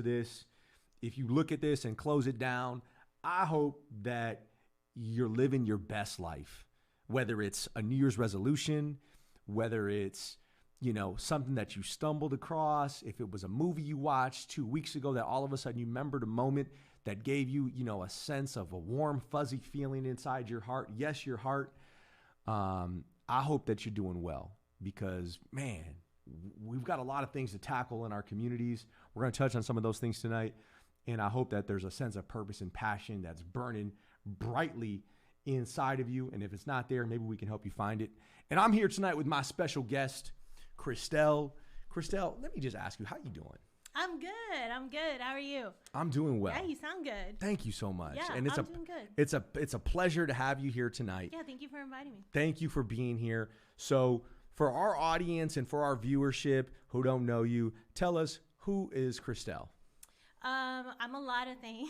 this, if you look at this and close it down, I hope that you're living your best life, whether it's a New Year's resolution, whether it's, something that you stumbled across, if it was a movie you watched 2 weeks ago that all of a sudden you remembered a moment that gave you, a sense of a warm, fuzzy feeling inside your heart. Yes, your heart. I hope that you're doing well because, man, we've got a lot of things to tackle in our communities. We're going to touch on some of those things tonight. And I hope that there's a sense of purpose and passion that's burning brightly inside of you. And if it's not there, maybe we can help you find it. And I'm here tonight with my special guest, Kristel. Kristel, let me just ask you, how you doing? I'm good. How are you? I'm doing well. Yeah, you sound good. Thank you so much. Yeah, and I'm doing good. It's a pleasure to have you here tonight. Yeah, thank you for inviting me. Thank you for being here. So for our audience and for our viewership who don't know you, tell us, who is Kristel? I'm a lot of things.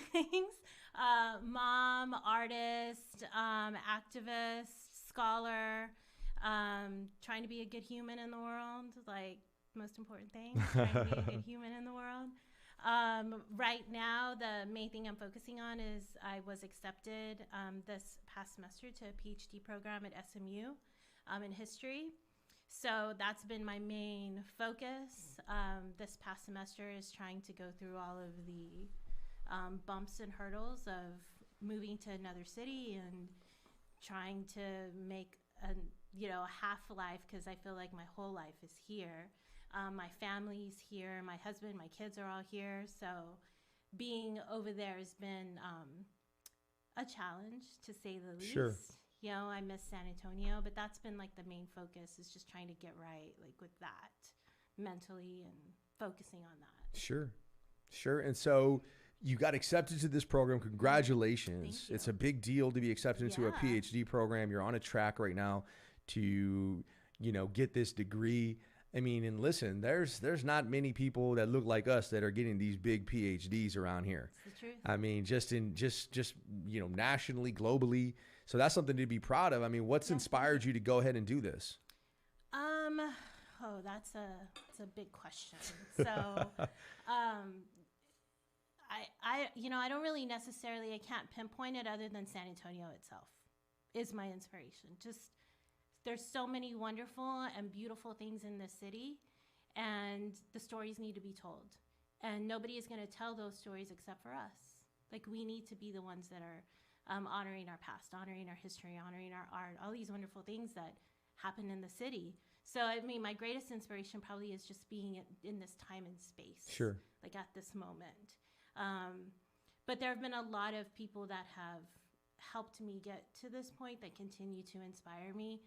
Mom, artist, activist, scholar, trying to be a good human in the world, like most important thing, trying to be a good human in the world. Right now, the main thing I'm focusing on is I was accepted this past semester to a PhD program at SMU in history. So that's been my main focus. This past semester is trying to go through all of the bumps and hurdles of moving to another city and trying to make a half life, because I feel like my whole life is here. My family's here, my husband, my kids are all here. So being over there has been a challenge, to say the least. Sure. I miss San Antonio, but that's been like the main focus, is just trying to get right, like with that mentally and focusing on that. Sure. And so you got accepted to this program. Congratulations. Thank you. It's a big deal to be accepted into a PhD program. You're on a track right now to, get this degree. I mean, and listen, there's not many people that look like us that are getting these big PhDs around here. It's the truth. I mean, just nationally, globally. So that's something to be proud of. I mean, what's inspired you to go ahead and do this? That's a big question. So, I don't really necessarily, I can't pinpoint it other than San Antonio itself is my inspiration. Just, there's so many wonderful and beautiful things in this city, and the stories need to be told. And nobody is going to tell those stories except for us. Like, we need to be the ones that are honoring our past, honoring our history, honoring our art, all these wonderful things that happen in the city. So, I mean, my greatest inspiration probably is just being in this time and space. Sure. Like at this moment. But there have been a lot of people that have helped me get to this point that continue to inspire me.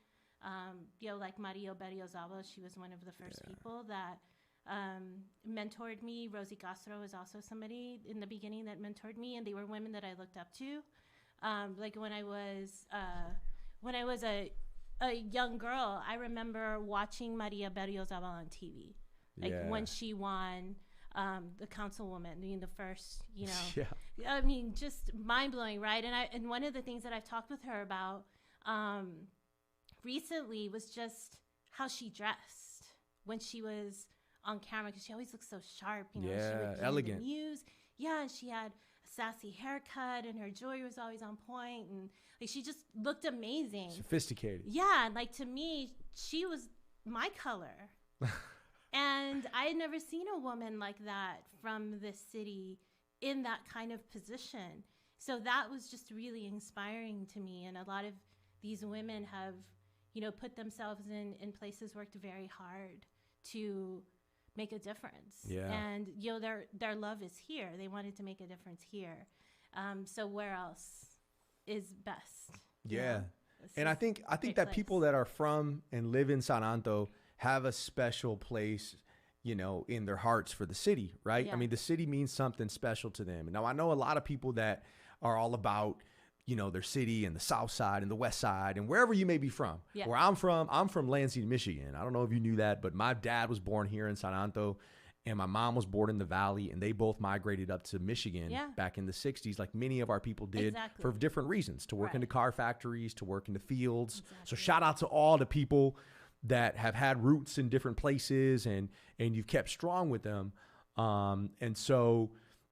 Like Mario Berriozábal, she was one of the first people that mentored me. Rosie Castro was also somebody in the beginning that mentored me, and they were women that I looked up to. Like when I was a young girl, I remember watching Maria Berriozábal on TV, when she won the councilwoman, being the first, I mean, just mind blowing, right? And one of the things that I've talked with her about recently was just how she dressed when she was on camera, because she always looked so sharp, she would be elegant. In the news. Yeah, and she had a sassy haircut, and her jewelry was always on point, and like she just looked amazing, sophisticated. Yeah, and like to me, she was my color, and I had never seen a woman like that from this city in that kind of position. So that was just really inspiring to me, and a lot of these women have, put themselves in places, worked very hard to make a difference. Yeah. And their love is here. They wanted to make a difference here. So where else is best? Yeah. And I think that people that are from and live in San Anto have a special place, in their hearts for the city, right? Yeah. I mean, the city means something special to them. Now, I know a lot of people that are all about, their city and the South Side and the West Side and wherever you may be from. Yeah. Where I'm from Lansing, Michigan. I don't know if you knew that, but my dad was born here in San Anto and my mom was born in the Valley, and they both migrated up to Michigan back in the 60s, like many of our people did for different reasons, to work in the car factories, to work in the fields. Exactly. So shout out to all the people that have had roots in different places and you've kept strong with them. And so,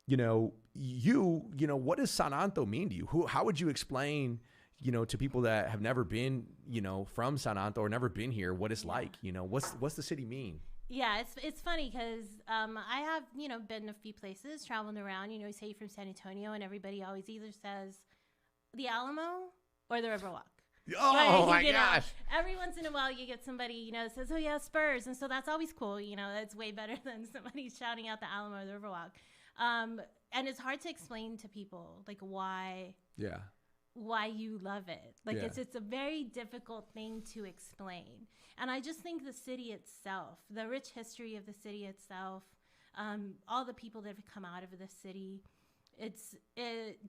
what does San Anto mean to you? How would you explain, to people that have never been, from San Anto or never been here, what it's like, what's the city mean? Yeah, it's funny because I have, been a few places, traveled around, say you're from San Antonio, and everybody always either says the Alamo or the Riverwalk. Oh, right? My gosh. Every once in a while you get somebody, that says, oh, yeah, Spurs. And so that's always cool. That's way better than somebody shouting out the Alamo or the Riverwalk. And it's hard to explain to people, like, why you love it. Like, it's a very difficult thing to explain. And I just think the city itself, the rich history of the city itself, all the people that have come out of the city, it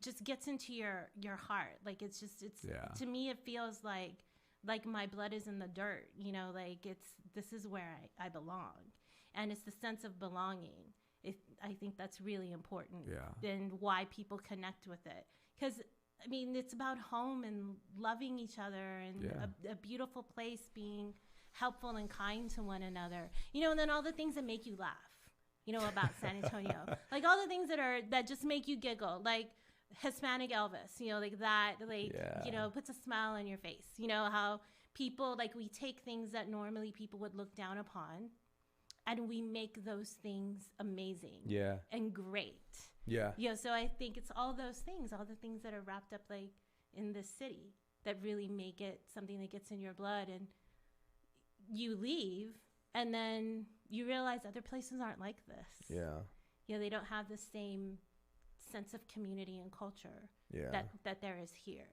just gets into your heart. Like, to me, it feels like my blood is in the dirt, this is where I belong. And it's the sense of belonging. I think that's really important. And why people connect with it. Because, it's about home and loving each other and a beautiful place, being helpful and kind to one another. And then all the things that make you laugh. About San Antonio, like all the things that just make you giggle, like Hispanic Elvis, like that, puts a smile on your face. How people, we take things that normally people would look down upon, and we make those things amazing and great. So I think it's all those things, all the things that are wrapped up in this city that really make it something that gets in your blood, and you leave and then you realize other places aren't like this. They don't have the same sense of community and culture that there is here.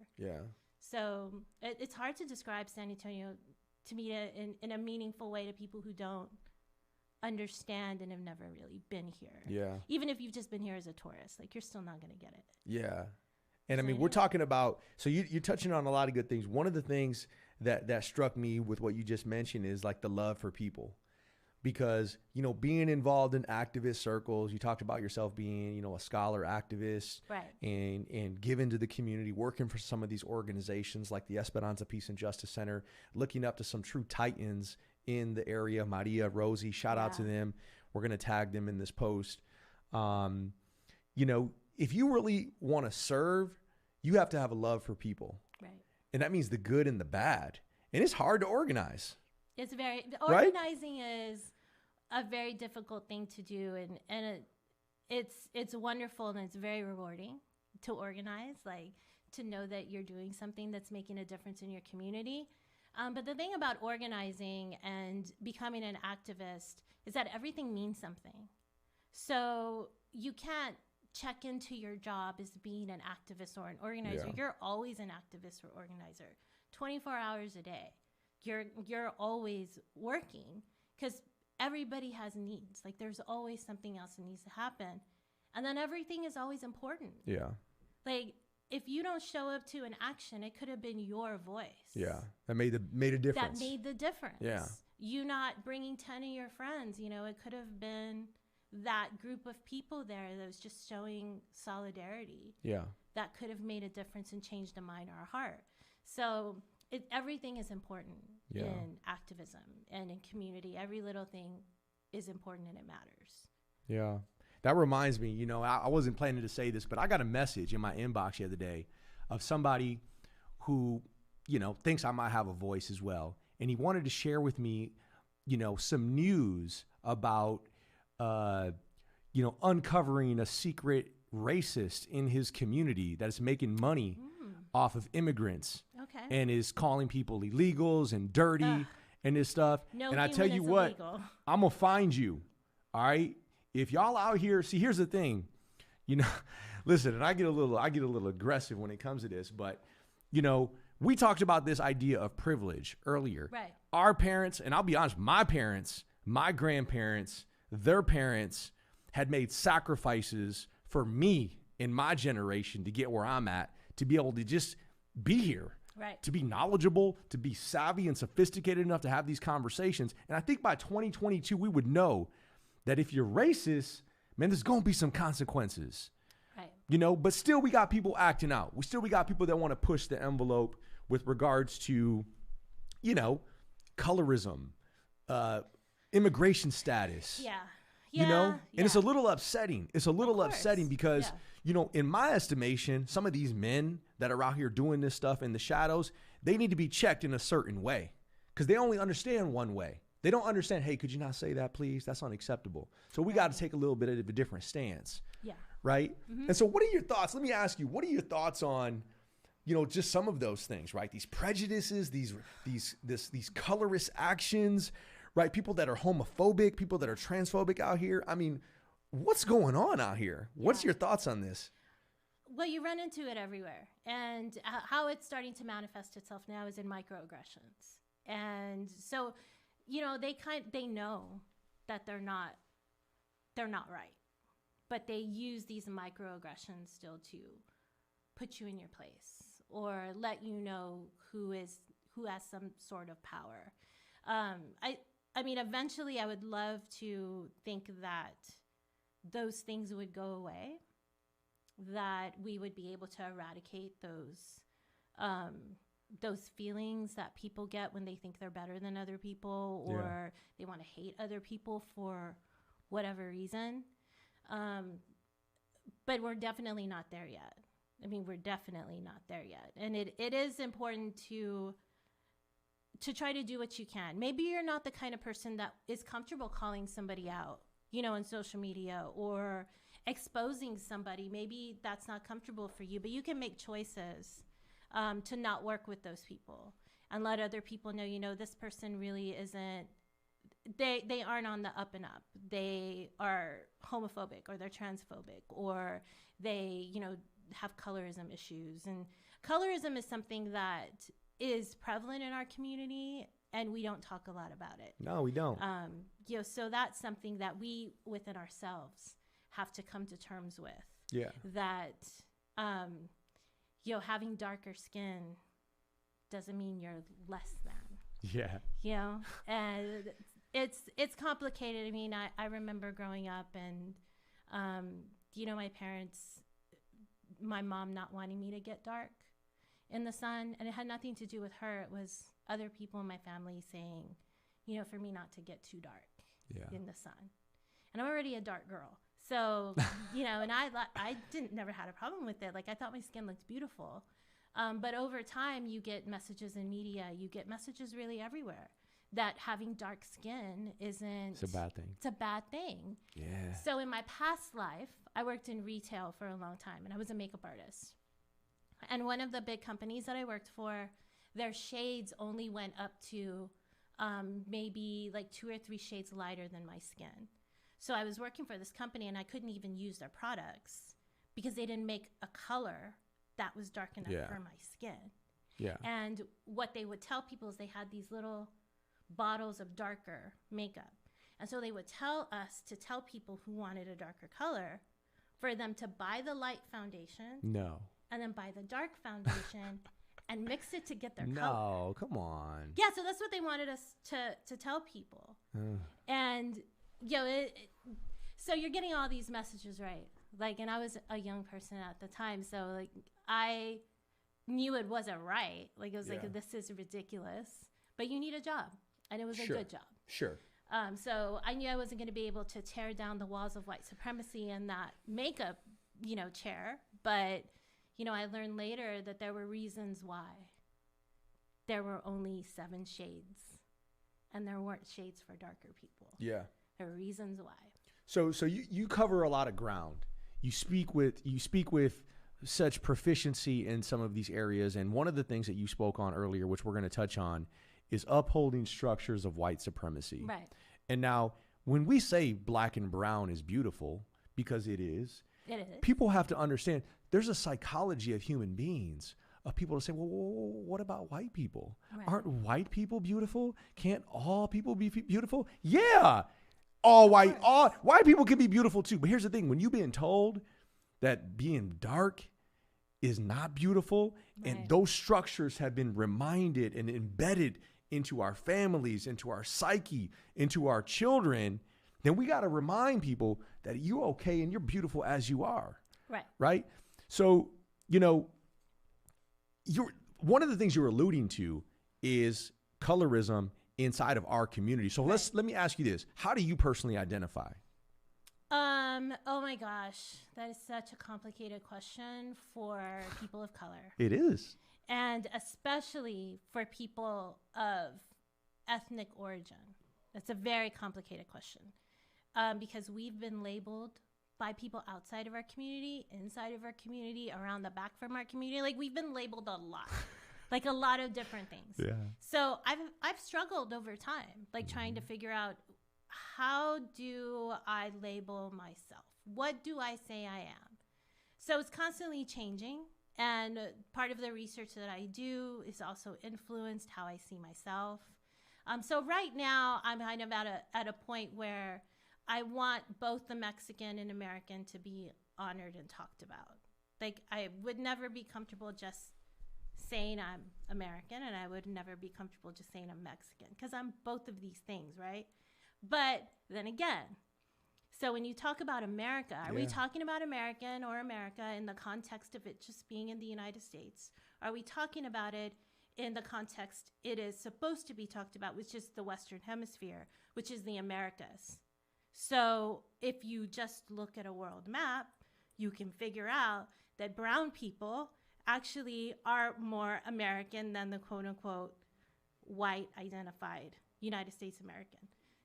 So it's hard to describe San Antonio to me in a meaningful way to people who don't understand and have never really been here. Even if you've just been here as a tourist, you're still not going to get it. And we're talking about, so you're touching on a lot of good things. One of the things that struck me with what you just mentioned is the love for people. Because, being involved in activist circles, you talked about yourself being, a scholar activist, and giving to the community, working for some of these organizations like the Esperanza Peace and Justice Center, looking up to some true titans in the area, Maria, Rosie, shout out to them. We're going to tag them in this post. If you really want to serve, you have to have a love for people. And that means the good and the bad. And it's hard to organize. Organizing is a very difficult thing to do, and it's wonderful, and it's very rewarding to organize, to know that you're doing something that's making a difference in your community. But the thing about organizing and becoming an activist is that everything means something. So you can't check into your job as being an activist or an organizer. You're always an activist or organizer, 24 hours a day. You're always working because everybody has needs. There's always something else that needs to happen. And then everything is always important. If you don't show up to an action, it could have been your voice. That made a difference. That made the difference. You not bringing 10 of your friends, it could have been that group of people there that was just showing solidarity. That could have made a difference and changed a mind or a heart. So everything is important in activism and in community. Every little thing is important and it matters. That reminds me, I wasn't planning to say this, but I got a message in my inbox the other day of somebody who, thinks I might have a voice as well. And he wanted to share with me, some news about, uncovering a secret racist in his community that is making money off of immigrants and is calling people illegals and dirty and this stuff. And I tell you what, illegal. I'm going to find you. All right. If y'all out here, see, here's the thing, listen, and I get a little aggressive when it comes to this, but we talked about this idea of privilege earlier. Our parents, and I'll be honest, my parents, my grandparents, their parents had made sacrifices for me in my generation to get where I'm at, to be able to just be here, to be knowledgeable, to be savvy and sophisticated enough to have these conversations. And I think by 2022, we would know that if you're racist, man, there's going to be some consequences, but still we got people acting out. We got people that want to push the envelope with regards to, colorism, immigration status. you know? And it's a little upsetting. It's a little upsetting because, you know, in my estimation, some of these men that are out here doing this stuff in the shadows, they need to be checked in a certain way because they only understand one way. They don't understand, hey, could you not say that, please? That's unacceptable. So we got to take a little bit of a different stance. Yeah. Right? Mm-hmm. And so what are your thoughts? Let me ask you, what are your thoughts on, you know, just some of those things, right? These prejudices, these colorist actions, right? People that are homophobic, people that are transphobic out here. I mean, what's going on out here? What's your thoughts on this? Well, you run into it everywhere. And how it's starting to manifest itself now is in microaggressions. And so, you know, they know that they're not right. But they use these microaggressions still to put you in your place or let you know who has some sort of power. I mean, eventually I would love to think that those things would go away, that we would be able to eradicate those feelings that people get when they think they're better than other people or they want to hate other people for whatever reason. But we're definitely not there yet. I mean, we're definitely not there yet. And it is important to try to do what you can. Maybe you're not the kind of person that is comfortable calling somebody out, you know, on social media or exposing somebody. Maybe that's not comfortable for you, but you can make choices to not work with those people and let other people know, you know, this person really isn't, they aren't on the up and up. They are homophobic or they're transphobic or they, you know, have colorism issues. And colorism is something that is prevalent in our community and we don't talk a lot about it. No, we don't. You know, so that's something that we within ourselves have to come to terms with. Yeah. That, you know, having darker skin doesn't mean you're less than. Yeah. You know, and it's complicated. I mean, I remember growing up and, you know, my mom not wanting me to get dark in the sun, and it had nothing to do with her. It was other people in my family saying, you know, for me not to get too dark in the sun. And I'm already a dark girl. So, you know, and I never had a problem with it. Like I thought my skin looked beautiful. But over time you get messages in media, you get messages really everywhere that having dark skin it's a bad thing. It's a bad thing. Yeah. So in my past life, I worked in retail for a long time and I was a makeup artist. And one of the big companies that I worked for, their shades only went up to maybe like 2 or 3 shades lighter than my skin. So I was working for this company and I couldn't even use their products because they didn't make a color that was dark enough for my skin. Yeah. And what they would tell people is they had these little bottles of darker makeup. And so they would tell us to tell people who wanted a darker color for them to buy the light foundation. No. And then buy the dark foundation and mix it to get their color. No, come on. Yeah, so that's what they wanted us to tell people. And, you know, so you're getting all these messages, right? Like, and I was a young person at the time, so, like, I knew it wasn't right. Like, it was like, this is ridiculous. But you need a job. And it was a good job. Sure. So I knew I wasn't going to be able to tear down the walls of white supremacy in that makeup, you know, chair. But, you know, I learned later that there were reasons why there were only 7 shades. And there weren't shades for darker people. Yeah. There were reasons why. So you cover a lot of ground. You speak with such proficiency in some of these areas. And one of the things that you spoke on earlier, which we're going to touch on, is upholding structures of white supremacy. Right. And now, when we say black and brown is beautiful, because it is, people have to understand there's a psychology of human beings, of people to say, well, what about white people? Right. Aren't white people beautiful? Can't all people be beautiful? Yeah. All white people can be beautiful too. But here's the thing, when you've been told that being dark is not beautiful, and those structures have been reminded and embedded into our families, into our psyche, into our children, then we got to remind people that you're okay and you're beautiful as you are. Right. Right. So, you know, one of the things you're alluding to is colorism inside of our community. So let me ask you this. How do you personally identify? Oh my gosh, that is such a complicated question for people of color. It is. And especially for people of ethnic origin. That's a very complicated question. Because we've been labeled by people outside of our community, inside of our community, around the back from our community. Like, we've been labeled a lot. Like, a lot of different things. Yeah. So I've struggled over time, like, trying to figure out, how do I label myself? What do I say I am? So it's constantly changing. And part of the research that I do is also influenced how I see myself. So right now, I'm kind of at a point where I want both the Mexican and American to be honored and talked about. Like, I would never be comfortable just saying I'm American, and I would never be comfortable just saying I'm Mexican, because I'm both of these things, right? But then again, so when you talk about America, are we talking about American or America in the context of it just being in the United States? Are we talking about it in the context it is supposed to be talked about, which is the Western Hemisphere, which is the Americas? So if you just look at a world map, you can figure out that brown people actually are more American than the quote-unquote white identified United States American.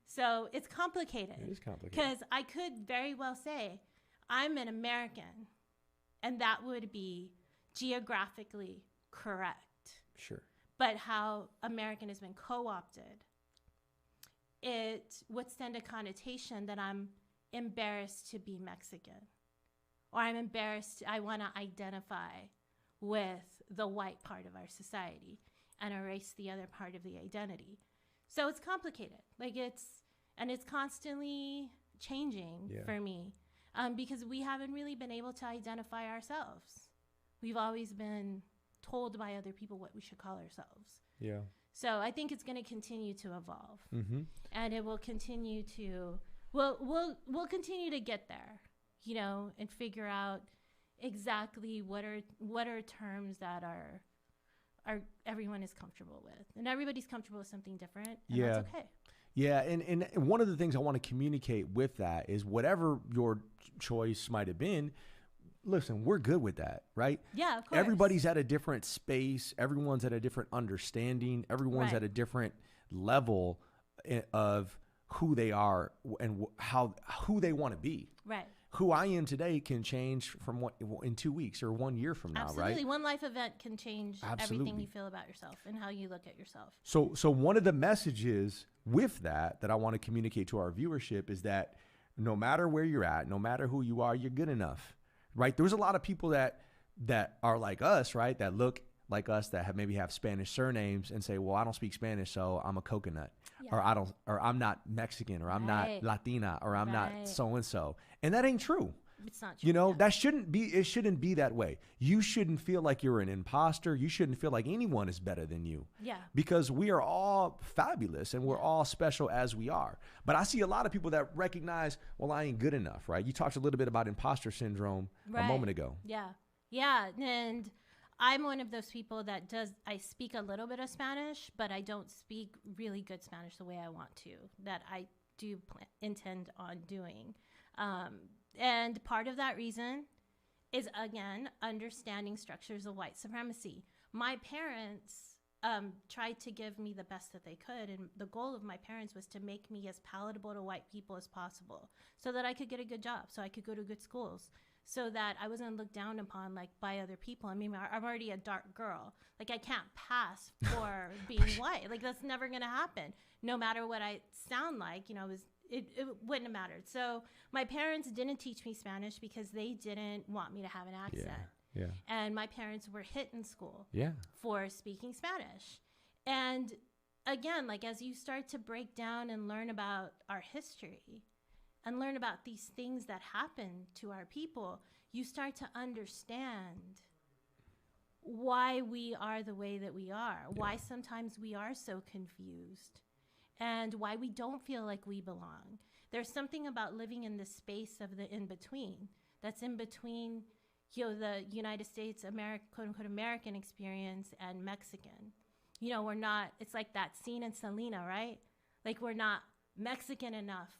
So it's complicated. It is complicated. Because I could very well say I'm an American, and that would be geographically correct. Sure. But how American has been co-opted, it would send a connotation that I'm embarrassed to be Mexican, or I'm embarrassed, I want to identify with the white part of our society and erase the other part of the identity. So it's complicated. Like, it's constantly changing for me, because we haven't really been able to identify ourselves. We've always been told by other people what we should call ourselves. Yeah. So I think it's going to continue to evolve, and it will continue to. We'll continue to get there, you know, and figure out exactly what are terms that are everyone is comfortable with, and everybody's comfortable with something different, and that's okay. Yeah, and one of the things I want to communicate with that is whatever your choice might have been, listen, we're good with that, right? Yeah, of course. Everybody's at a different space. Everyone's at a different understanding. Everyone's at a different level of who they are and who they want to be. Right. Who I am today can change from in 2 weeks or 1 year from now, right? Absolutely. One life event can change everything you feel about yourself and how you look at yourself. So one of the messages with that I want to communicate to our viewership is that no matter where you're at, no matter who you are, you're good enough, right? There's a lot of people that are like us, right? That look like us, that maybe have Spanish surnames and say, well, I don't speak Spanish, so I'm a coconut. Yeah. Or I'm not Mexican, or I'm not Latina, or I'm not so-and-so. And that ain't true. It's not true. You know, it shouldn't be that way. You shouldn't feel like you're an imposter. You shouldn't feel like anyone is better than you. Yeah. Because we are all fabulous and we're all special as we are. But I see a lot of people that recognize, well, I ain't good enough, right? You talked a little bit about imposter syndrome a moment ago. Yeah. Yeah. And I'm one of those people that I speak a little bit of Spanish, but I don't speak really good Spanish the way I want to, that I do intend on doing. And part of that reason is, again, understanding structures of white supremacy. My parents tried to give me the best that they could, and the goal of my parents was to make me as palatable to white people as possible so that I could get a good job, so I could go to good schools, so that I wasn't looked down upon like by other people. I mean, I'm already a dark girl. Like, I can't pass for being white. Like, that's never going to happen. No matter what I sound like, you know, it wouldn't have mattered. So my parents didn't teach me Spanish because they didn't want me to have an accent. Yeah. And my parents were hit in school for speaking Spanish. And again, like, as you start to break down and learn about our history and learn about these things that happen to our people, you start to understand why we are the way that we are, why sometimes we are so confused, and why we don't feel like we belong. There's something about living in the space of the in-between, that's in between, you know, the United States, quote-unquote American experience and Mexican. You know, we're not, it's like that scene in Selena, right? Like, we're not Mexican enough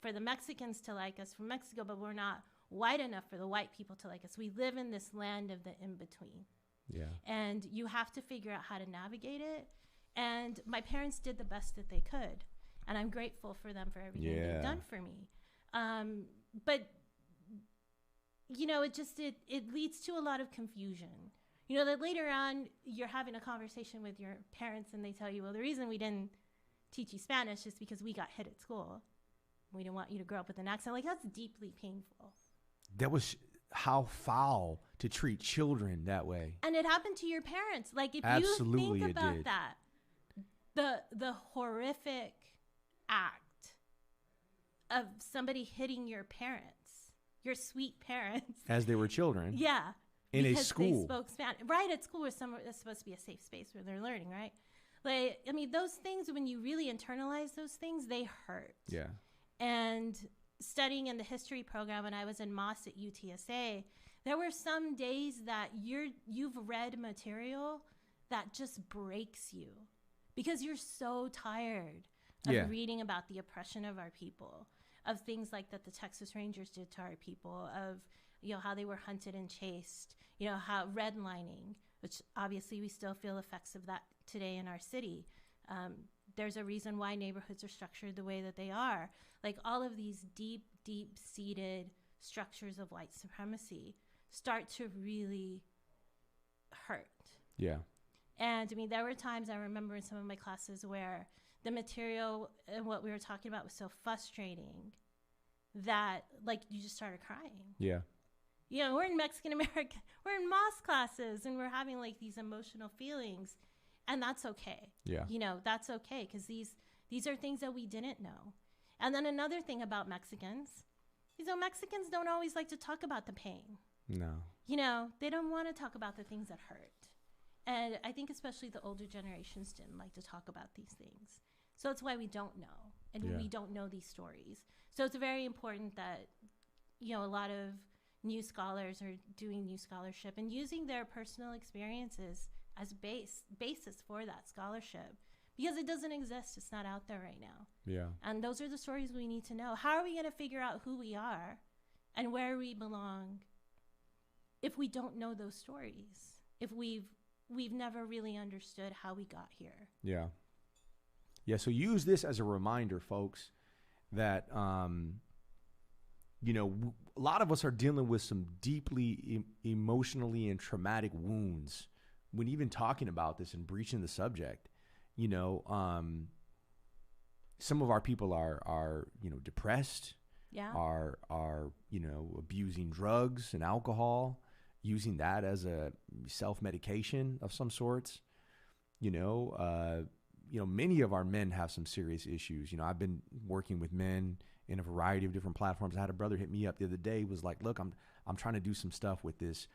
for the Mexicans to like us from Mexico, but we're not white enough for the white people to like us. We live in this land of the in-between. Yeah. And you have to figure out how to navigate it. And my parents did the best that they could. And I'm grateful for them for everything they've done for me. But, you know, it leads to a lot of confusion. You know, that later on you're having a conversation with your parents and they tell you, well, the reason we didn't teach you Spanish is because we got hit at school. We didn't want you to grow up with an accent. Like, that's deeply painful. That was how foul to treat children that way. And it happened to your parents. Like, if Absolutely you think about did. that, the horrific act of somebody hitting your parents, your sweet parents. As they were children. Yeah. In a because school. they spoke Spanish. Right, at school is supposed to be a safe space where they're learning, right? Like, I mean, those things, when you really internalize those things, they hurt. Yeah. And studying in the history program when I was in Moss at UTSA, there were some days that you've read material that just breaks you because you're so tired of reading about the oppression of our people, of things like that the Texas Rangers did to our people, of, you know, how they were hunted and chased, you know, how redlining, which obviously we still feel effects of that today in our city. There's a reason why neighborhoods are structured the way that they are. Like, all of these deep, deep-seated structures of white supremacy start to really hurt. Yeah. And I mean, there were times I remember in some of my classes where the material and what we were talking about was so frustrating that, like, you just started crying. Yeah. You know, we're in Mexican American, we're in Moss classes, and we're having like these emotional feelings, and that's okay. Yeah. You know, that's okay, because these are things that we didn't know. And then another thing about Mexicans is that Mexicans don't always like to talk about the pain. No. You know, they don't want to talk about the things that hurt. And I think especially the older generations didn't like to talk about these things. So it's why we don't know, and we don't know these stories. So it's very important that, you know, a lot of new scholars are doing new scholarship and using their personal experiences as basis for that scholarship, because it doesn't exist. It's not out there right now. Yeah. And those are the stories we need to know. How are we going to figure out who we are and where we belong if we don't know those stories? If we've never really understood how we got here. Yeah. Yeah. So use this as a reminder, folks, that, you know, a lot of us are dealing with some deeply emotionally and traumatic wounds when even talking about this and breaching the subject. You know, some of our people are, you know, depressed, are, you know, abusing drugs and alcohol, using that as a self-medication of some sorts. You know, many of our men have some serious issues. You know, I've been working with men in a variety of different platforms. I had a brother hit me up the other day, was like, look, I'm trying to do some stuff with this.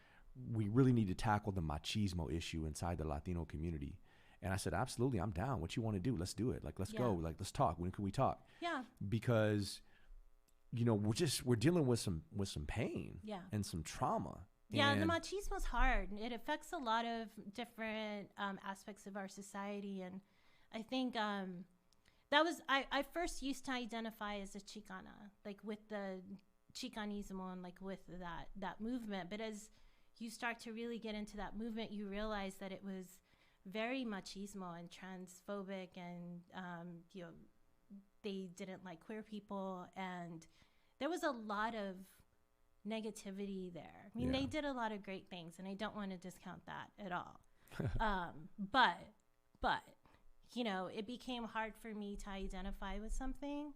We really need to tackle the machismo issue inside the Latino community. And I said, absolutely, I'm down. What you want to do? Let's do it. Like, let's go. Like, let's talk. When can we talk? Yeah. Because, you know, we're dealing with some pain and some trauma. Yeah, and the machismo is hard. It affects a lot of different aspects of our society. And I think that was, I first used to identify as a Chicana, like with the Chicanismo and like with that movement. But as you start to really get into that movement, you realize that it was very machismo and transphobic, and you know, they didn't like queer people, and there was a lot of negativity there. I mean, they did a lot of great things, and I don't want to discount that at all. But you know, it became hard for me to identify with something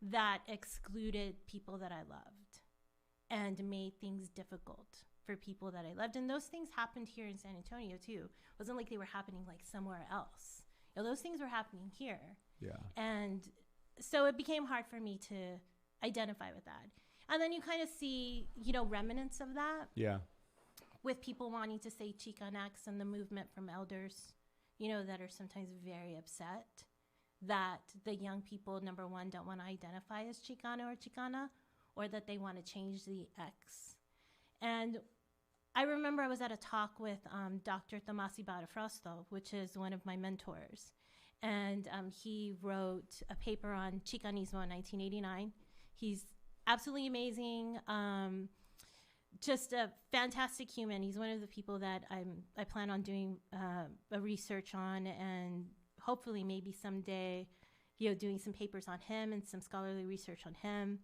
that excluded people that I loved and made things difficult for people that I loved. And those things happened here in San Antonio too. It wasn't like they were happening like somewhere else. You know, those things were happening here. Yeah. And so it became hard for me to identify with that. And then you kind of see, you know, remnants of that. Yeah. With people wanting to say Chicanx and the movement from elders, you know, that are sometimes very upset that the young people, number one, don't want to identify as Chicano or Chicana, or that they want to change the X. And I remember I was at a talk with Dr. Tomasi Barafrosto, which is one of my mentors. And he wrote a paper on Chicanismo in 1989. He's absolutely amazing. Just a fantastic human. He's one of the people that I plan on doing a research on, and hopefully maybe someday, doing some papers on him and some scholarly research on him.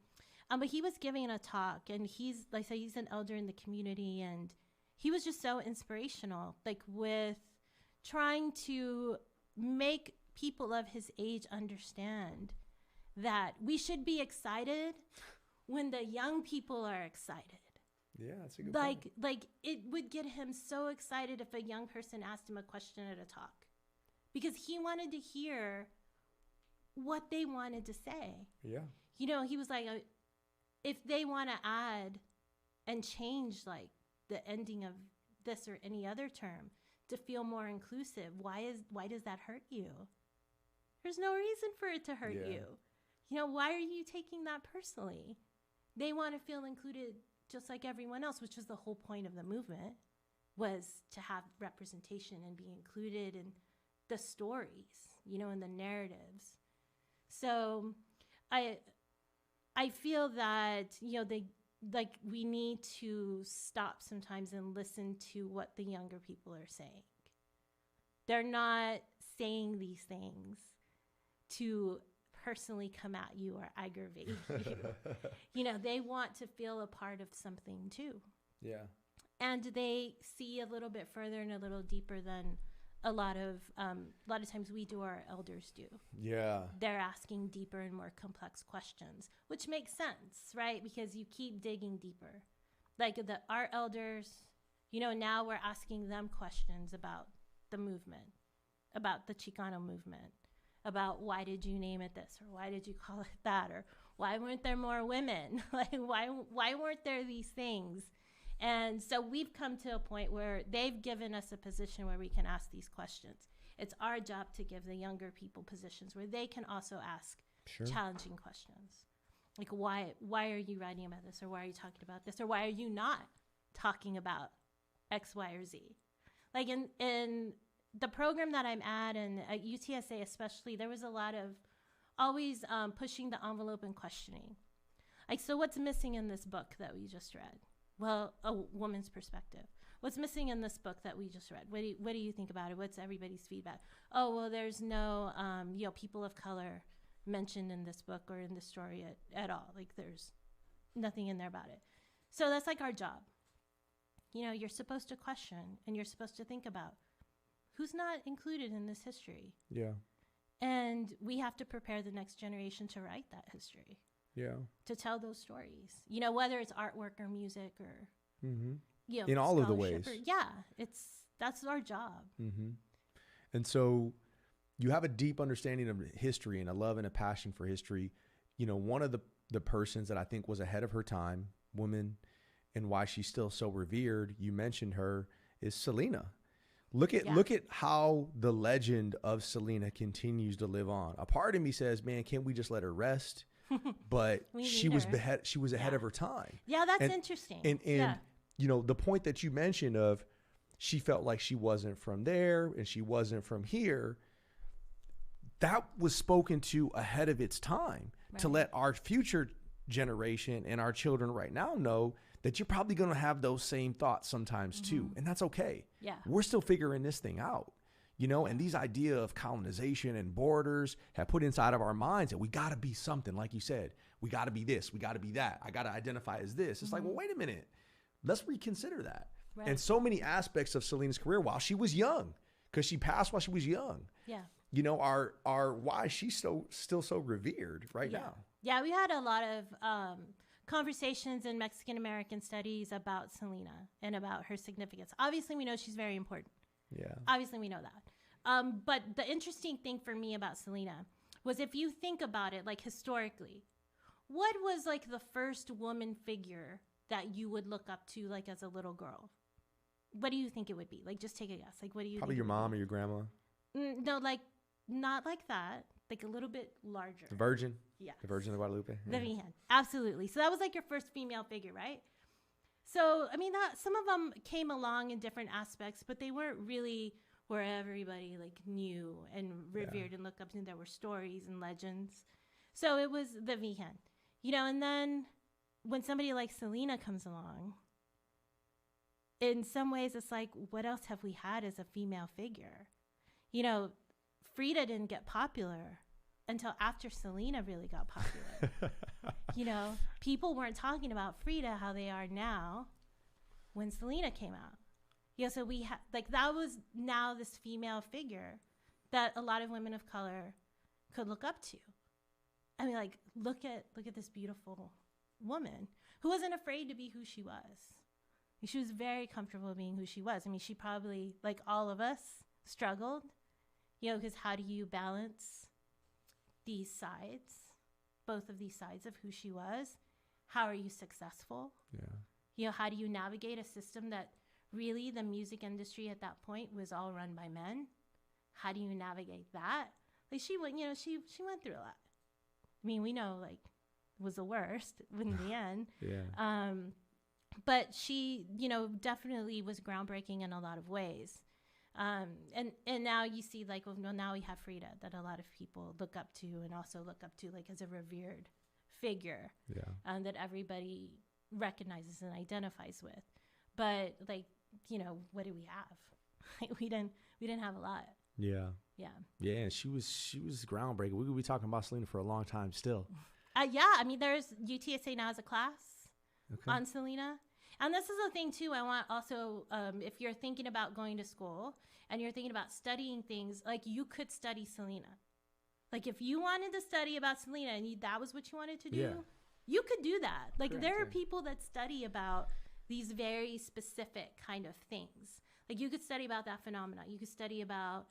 But he was giving a talk, and he's, like I said, he's an elder in the community, and he was just so inspirational, like with trying to make people of his age understand that we should be excited when the young people are excited. Yeah, that's a good point. Like it would get him so excited if a young person asked him a question at a talk, because he wanted to hear what they wanted to say. Yeah. He was like, if they want to add and change like the ending of this or any other term to feel more inclusive, why does that hurt you? There's no reason for it to hurt you. Why are you taking that personally? They want to feel included just like everyone else, which was the whole point of the movement, was to have representation and be included in the stories, in the narratives. So I feel that, we need to stop sometimes and listen to what the younger people are saying. They're not saying these things to personally come at you or aggravate you. They want to feel a part of something too. Yeah. And they see a little bit further and a little deeper than a lot of times we do, our elders do. Yeah. They're asking deeper and more complex questions, which makes sense, right? Because you keep digging deeper. Like our elders, now we're asking them questions about the movement, about the Chicano movement, about why did you name it this, or why did you call it that, or why weren't there more women? Like why weren't there these things? And so we've come to a point where they've given us a position where we can ask these questions. It's our job to give the younger people positions where they can also ask challenging questions. Like, why are you writing about this? Or why are you talking about this? Or why are you not talking about X, Y, or Z? Like in the program that I'm at, and at UTSA especially, there was a lot of always pushing the envelope and questioning. Like, so what's missing in this book that we just read? Well, a woman's perspective. What's missing in this book that we just read? What do you think about it? What's everybody's feedback? Oh, well, there's no people of color mentioned in this book or in the story at all. Like, there's nothing in there about it. So that's like our job. You're supposed to question, and you're supposed to think about who's not included in this history. Yeah. And we have to prepare the next generation to write that history. Yeah. To tell those stories, whether it's artwork or music or, in all of the ways. That's our job. Mm-hmm. And so you have a deep understanding of history and a love and a passion for history. One of the persons that I think was ahead of her time, woman, and why she's still so revered, you mentioned her, is Selena. Look at how the legend of Selena continues to live on. A part of me says, man, can't we just let her rest? But she was ahead of her time. Yeah, that's interesting. And the point that you mentioned of she felt like she wasn't from there and she wasn't from here, that was spoken to ahead of its time, to let our future generation and our children right now know that you're probably going to have those same thoughts sometimes too. And that's okay. Yeah. We're still figuring this thing out. And these idea of colonization and borders have put inside of our minds that we got to be something, like you said, we got to be this, we got to be that. I got to identify as this. It's like, well, wait a minute. Let's reconsider that. Right. And so many aspects of Selena's career while she was young, because she passed while she was young. Yeah. Are why she's still so revered right now. Yeah, we had a lot of conversations in Mexican American studies about Selena and about her significance. Obviously, we know she's very important. Yeah. Obviously, we know that. But the interesting thing for me about Selena was, if you think about it, like historically, what was like the first woman figure that you would look up to, like as a little girl? What do you think it would be? Like, just take a guess. Like, what do you? Probably your mom or your grandma. No, like not like that. Like a little bit larger. The Virgin. Yeah. The Virgin of Guadalupe. The Virgin. Absolutely. So that was like your first female figure, right? So, I mean, some of them came along in different aspects, but they weren't really where everybody like knew and revered and looked up to. There were stories and legends. So it was the Virgin, And then when somebody like Selena comes along, in some ways it's like, what else have we had as a female figure? Frida didn't get popular until after Selena really got popular. People weren't talking about Frida how they are now when Selena came out. So we had that was now this female figure that a lot of women of color could look up to. I mean, look at this beautiful woman who wasn't afraid to be who she was. She was very comfortable being who she was. I mean, she probably, like all of us, struggled, because how do you balance these sides, both of these sides of who she was? How are you successful? Yeah. How do you navigate a system that really the music industry at that point was all run by men? How do you navigate that? She went, she went through a lot. I mean, we know it was the worst in the end. Yeah. But she, definitely was groundbreaking in a lot of ways. And now you see now we have Frida that a lot of people look up to and also look up to as a revered figure. Yeah. That everybody recognizes and identifies with. But what do we have? We didn't have a lot. Yeah. Yeah. Yeah. And she was groundbreaking. We could be talking about Selena for a long time still. Yeah. I mean, there's UTSA now as a class on Selena. And this is the thing, too. I want also, if you're thinking about going to school and you're thinking about studying things, you could study Selena. If you wanted to study about Selena and that was what you wanted to do, you could do that. Correct, there are people that study about these very specific kind of things. You could study about that phenomena. You could study about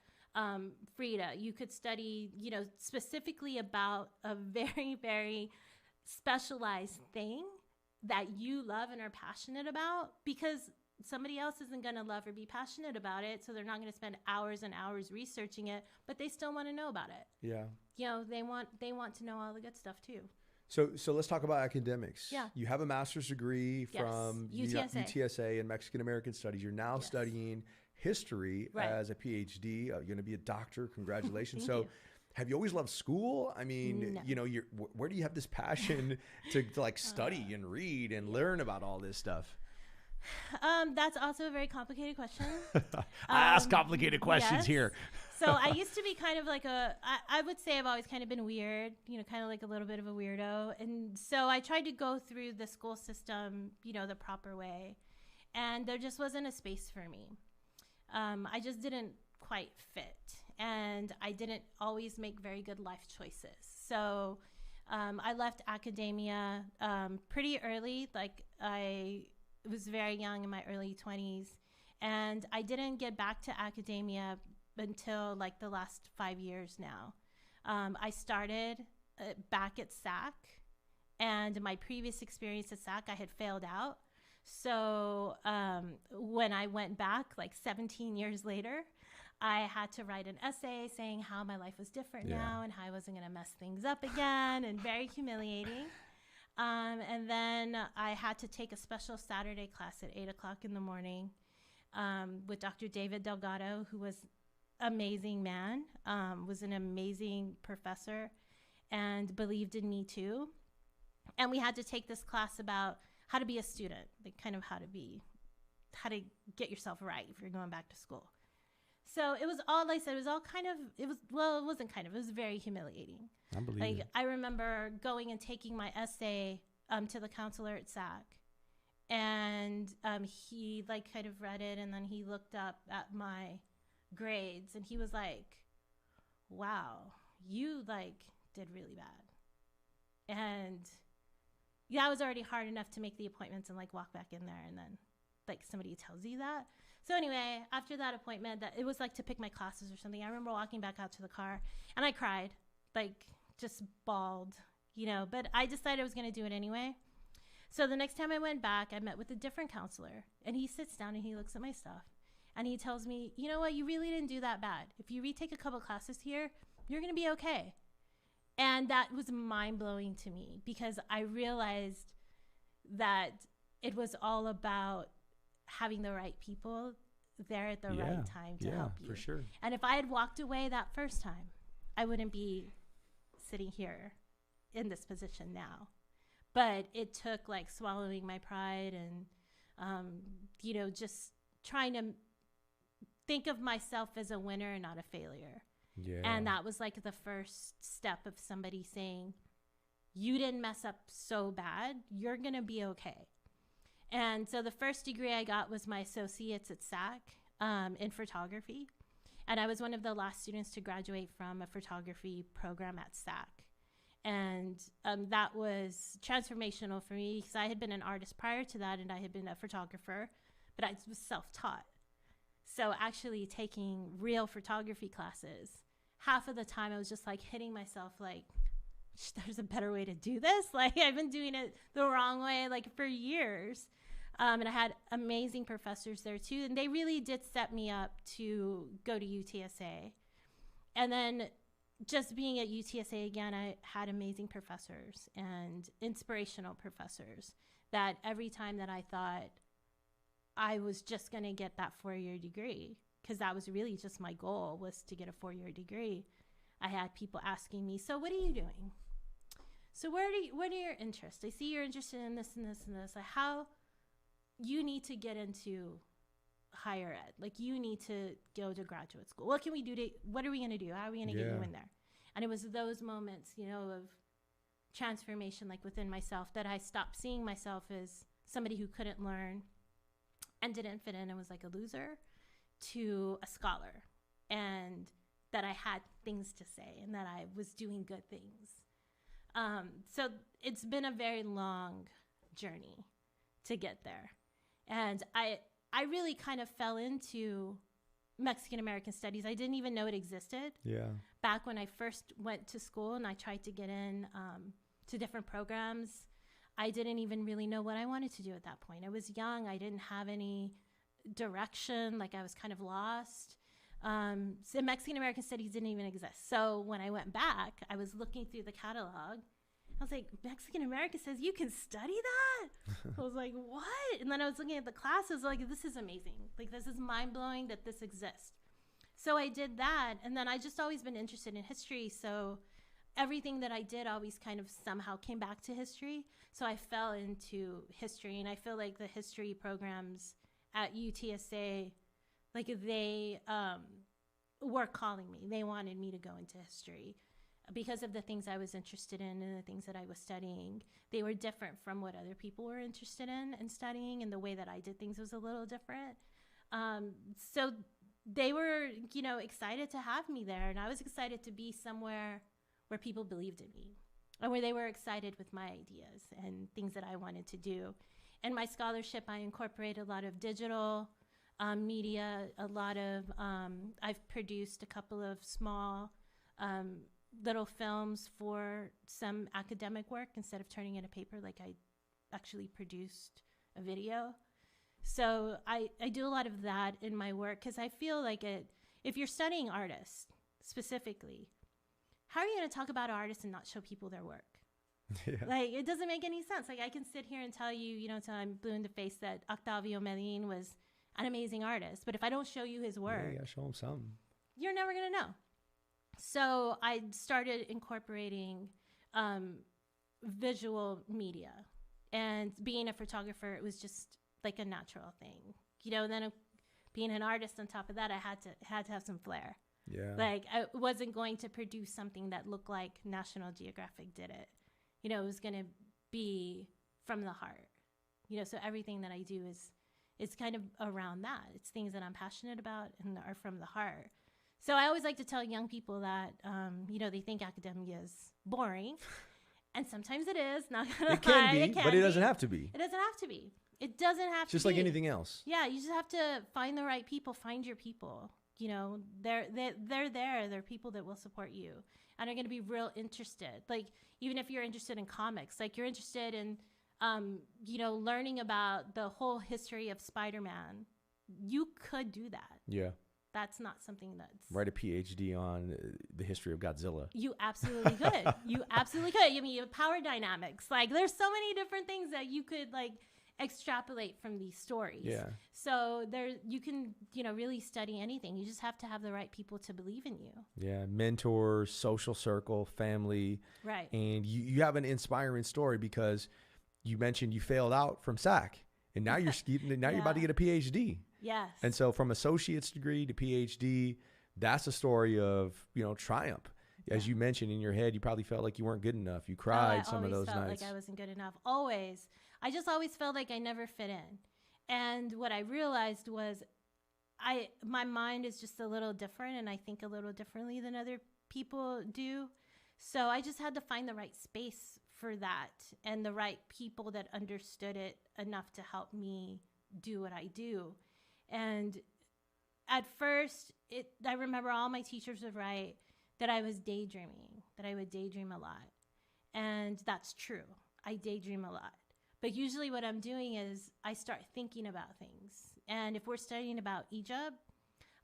Frida. You could study, specifically about a very, very specialized thing that you love and are passionate about, because somebody else isn't going to love or be passionate about it, so they're not going to spend hours and hours researching it, but they still want to know about it. Yeah. They want to know all the good stuff too. So let's talk about academics. Yeah. You have a master's degree from UTSA in Mexican American Studies. You're now studying history as a PhD. You're going to be a doctor. Congratulations. Thank you. Have you always loved school? I mean, No. where do you have this passion to study and read and learn about all this stuff? That's also a very complicated question. I ask complicated questions here. So I used to be kind of I would say I've always kind of been weird, kind of a little bit of a weirdo. And so I tried to go through the school system, the proper way. And there just wasn't a space for me. I just didn't quite fit. And I didn't always make very good life choices. So I left academia pretty early. I was very young, in my early 20s. And I didn't get back to academia until the last 5 years now. I started back at SAC. And my previous experience at SAC, I had failed out. So when I went back 17 years later, I had to write an essay saying how my life was different now and how I wasn't going to mess things up again, and very humiliating. And then I had to take a special Saturday class at 8 o'clock in the morning with Dr. David Delgado, who was an amazing man, was an amazing professor, and believed in me too. And we had to take this class about how to be a student, kind of how to get yourself right if you're going back to school. So it was all, like I said, it was very humiliating. I believe it. I remember going and taking my essay to the counselor at SAC, and he kind of read it, and then he looked up at my grades, and he was like, wow, you did really bad. And that was already hard enough to make the appointments and walk back in there, and then somebody tells you that. So anyway, after that appointment, that it was to pick my classes or something. I remember walking back out to the car, and I cried, just bawled, but I decided I was going to do it anyway. So the next time I went back, I met with a different counselor, and he sits down and he looks at my stuff, and he tells me, you know what, you really didn't do that bad. If you retake a couple classes here, you're going to be okay. And that was mind-blowing to me, because I realized that it was all about having the right people there at the right time to help you. For sure. And if I had walked away that first time, I wouldn't be sitting here in this position now. But it took like swallowing my pride and, you know, just trying to think of myself as a winner and not a failure. Yeah. And that was like the first step of somebody saying, you didn't mess up so bad, you're going to be okay. And so the first degree I got was my associate's at SAC in photography. And I was one of the last students to graduate from a photography program at SAC. And that was transformational for me because I had been an artist prior to that and I had been a photographer, but I was self-taught. So actually taking real photography classes, half of the time I was just like hitting myself like, there's a better way to do this. Like I've been doing it the wrong way like for years. And I had amazing professors there too. And they really did set me up to go to UTSA. And then just being at UTSA again, I had amazing professors and inspirational professors that every time that I thought I was just going to get that 4-year degree, because that was really just my goal, was to get a 4-year degree. I had people asking me, so what are you doing? So what are your interests? I see you're interested in this and this and this. Like how you need to get into higher ed. Like you need to go to graduate school. What can we do what are we going to do? How are we going to get you in there? And it was those moments, you know, of transformation, like within myself, that I stopped seeing myself as somebody who couldn't learn and didn't fit in and was like a loser, to a scholar, and that I had things to say and that I was doing good things. So it's been a very long journey to get there. And I really kind of fell into Mexican American studies. I didn't even know it existed. Yeah. Back when I first went to school and I tried to get in to different programs, I didn't even really know what I wanted to do at that point. I was young. I didn't have any direction. Like I was kind of lost. So Mexican American studies didn't even exist. So when I went back, I was looking through the catalog. I was like, Mexican American says you can study that? I was like, what? And then I was looking at the classes, like, this is amazing. Like, this is mind-blowing that this exists. So I did that, and then I just always been interested in history, so everything that I did always kind of somehow came back to history. So I fell into history, and I feel like the history programs at UTSA, like they were calling me. They wanted me to go into history because of the things I was interested in and the things that I was studying. They were different from what other people were interested in and studying, and the way that I did things was a little different. So they were, you know, excited to have me there, and I was excited to be somewhere where people believed in me and where they were excited with my ideas and things that I wanted to do. In my scholarship, I incorporate a lot of digital media, a lot of, I've produced a couple of small little films for some academic work. Instead of turning in a paper, like I actually produced a video. So I do a lot of that in my work, because I feel like if you're studying artists specifically, how are you going to talk about artists and not show people their work? Yeah. Like, it doesn't make any sense. Like, I can sit here and tell you, you know, till I'm blue in the face, that Octavio Medellin was an amazing artist. But if I don't show you his work, yeah, show him something, you're never going to know. So I started incorporating visual media. And being a photographer, it was just like a natural thing. You know, and then being an artist on top of that, I had to have some flair. Yeah. Like, I wasn't going to produce something that looked like National Geographic did it. You know, it was going to be from the heart. You know, so everything that I do is kind of around that. It's things that I'm passionate about and are from the heart. So I always like to tell young people that, you know, they think academia is boring. And sometimes it is, not gonna lie. It can be, but it doesn't have to be. It doesn't have to be. It doesn't have to be. Just like anything else. Yeah, you just have to find the right people, find your people. You know, they're there. They're people that will support you and are going to be real interested. Like, even if you're interested in comics, like you're interested in, you know, learning about the whole history of Spider-Man, you could do that. Yeah. That's not something that's... Write a PhD on the history of Godzilla. You absolutely could. You absolutely could. I mean, you have power dynamics. Like, there's so many different things that you could, like, extrapolate from these stories. Yeah. So you can, you know, really study anything. You just have to have the right people to believe in you. Yeah. Mentors, social circle, family. Right. And you have an inspiring story, because you mentioned you failed out from SAC, and now you're about to get a PhD. Yes. And so from associate's degree to PhD, that's a story of, triumph. As you mentioned in your head, you probably felt like you weren't good enough. You cried some of those nights. I always felt like I wasn't good enough. Always. I just always felt like I never fit in. And what I realized was my mind is just a little different, and I think a little differently than other people do. So I just had to find the right space for that and the right people that understood it enough to help me do what I do. And at first, I remember all my teachers would write that I was daydreaming, that I would daydream a lot. And that's true. I daydream a lot. But usually what I'm doing is I start thinking about things. And if we're studying about Egypt,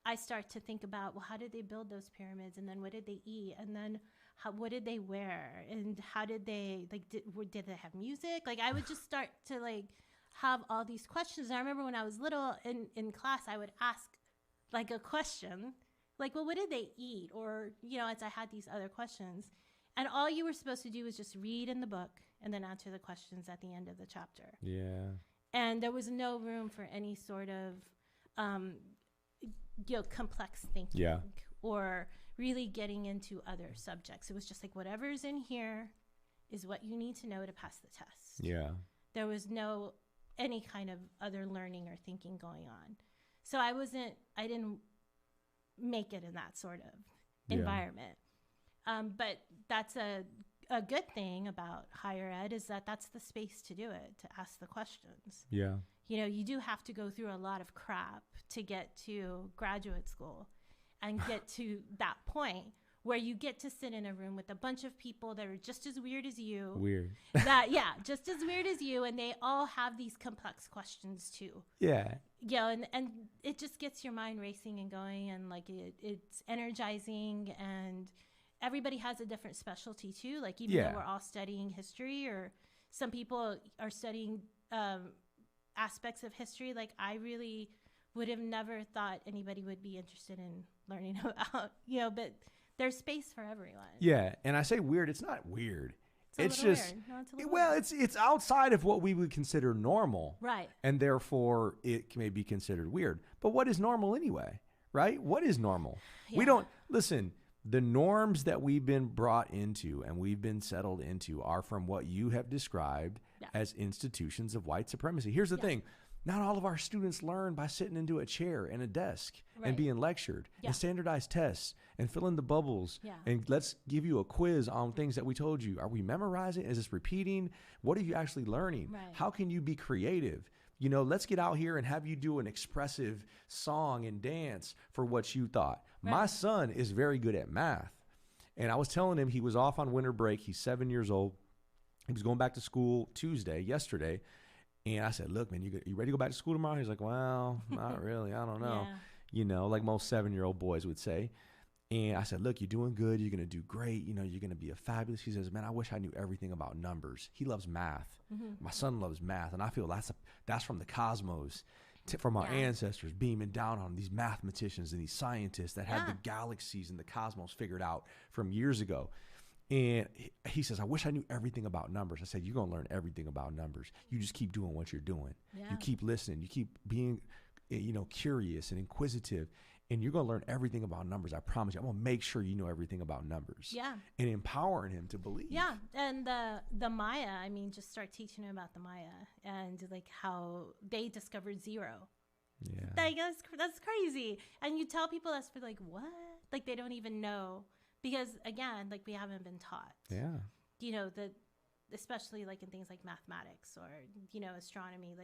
I start to think about, well, how did they build those pyramids? And then what did they eat? And then what did they wear? And how did they, did they have music? I would just start to have all these questions. And I remember when I was little in class, I would ask a question, well, what did they eat? Or, as I had these other questions. And all you were supposed to do was just read in the book and then answer the questions at the end of the chapter. Yeah. And there was no room for any sort of, complex thinking or really getting into other subjects. It was just whatever's in here is what you need to know to pass the test. Yeah. There was no any kind of other learning or thinking going on. So I didn't make it in that sort of environment. But that's a good thing about higher ed is that that's the space to do it, to ask the questions. Yeah. You do have to go through a lot of crap to get to graduate school and get to that point where you get to sit in a room with a bunch of people that are just as weird as you. Just as weird as you. And they all have these complex questions too. Yeah. And it just gets your mind racing and going, and it's energizing, and everybody has a different specialty too. Even though we're all studying history, or some people are studying aspects of history, I really would have never thought anybody would be interested in learning about, but there's space for everyone. Yeah. And I say weird, it's not weird. It's just, weird. No, it's a little weird. It's outside of what we would consider normal. Right. And therefore it may be considered weird. But what is normal anyway? Right? What is normal? Yeah. We don't, listen, the norms that we've been brought into and we've been settled into are from what you have described as institutions of white supremacy. Here's the thing. Not all of our students learn by sitting into a chair and a desk and being lectured and standardized tests and fill in the bubbles. And let's give you a quiz on things that we told you. Are we memorizing? Is this repeating? What are you actually learning? Right. How can you be creative? Let's get out here and have you do an expressive song and dance for what you thought. Right. My son is very good at math. And I was telling him he was off on winter break. He's 7 years old. He was going back to school yesterday. And I said, look, man, you ready to go back to school tomorrow? He's like, well, not really. I don't know. Like most 7-year-old boys would say. And I said, look, you're doing good. You're going to do great. You're going to be a fabulous. He says, man, I wish I knew everything about numbers. He loves math. Mm-hmm. My son loves math. And I feel that's from the cosmos, from our ancestors beaming down on these mathematicians and these scientists that had the galaxies and the cosmos figured out from years ago. And he says, I wish I knew everything about numbers. I said, you're going to learn everything about numbers. You just keep doing what you're doing. Yeah. You keep listening. You keep being, curious and inquisitive. And you're going to learn everything about numbers. I promise you. I'm going to make sure you know everything about numbers. Yeah. And empowering him to believe. Yeah. And the Maya, just start teaching him about the Maya and how they discovered zero. Yeah. That's crazy. And you tell people that's for what? They don't even know. Because again, we haven't been taught. Yeah. Especially in things like mathematics or, astronomy,